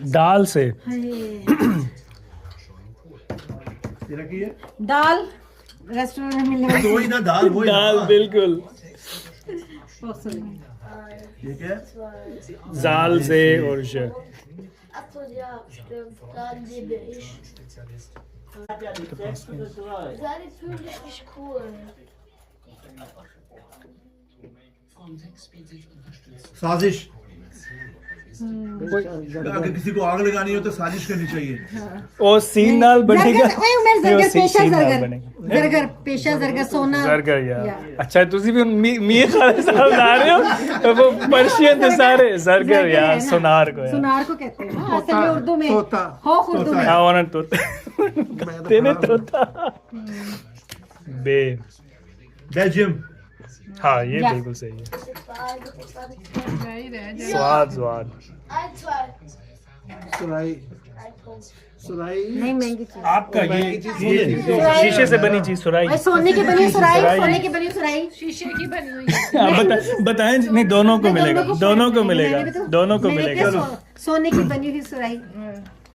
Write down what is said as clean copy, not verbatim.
दाल से। तेरा की है दाल रेस्टोरेंट में मिलने वाली वही ना दाल वही दाल बिल्कुल। ठीक है जाल से और श। Achso, ja, stimmt. Dann liebe ich. Seine fühlen sich nicht cool. साजिश अगर किसी को आग लगानी हो तो साजिश करनी चाहिए और सीन नाल बनेगा। ओए उमर जरगर पेशा सीन नाल जरगर बनेगा। जरगर पेशा जरगर सोना जरगर यार। अच्छा तुसी भी मी खाने साहब ला रहे हो वो पर्शियन थे सारे जरगर यार सोनार को यार। सुनार को कहते हैं ना असल में उर्दू में तोता। हो उर्दू में हाँ उन्हें तोता तेने तोता बे। बेल्जियम हाँ ये या। बिल्कुल सही है। Ein, स्वाद स्वाद। zwei. सुराई Ein Punkt. सुराई नहीं महंगी चीज आपका ये सुराई। शीशे से बनी चीज सुराई। ओए सोने की बनी सुराई सोने की बनी सुराई शीशे की बनी हुई है। आप बताएं नहीं दोनों को मिलेगा दोनों को मिलेगा मैंने भी तो- दोनों को मैंने मिलेगा। क्या सोने की बनी हुई सुराई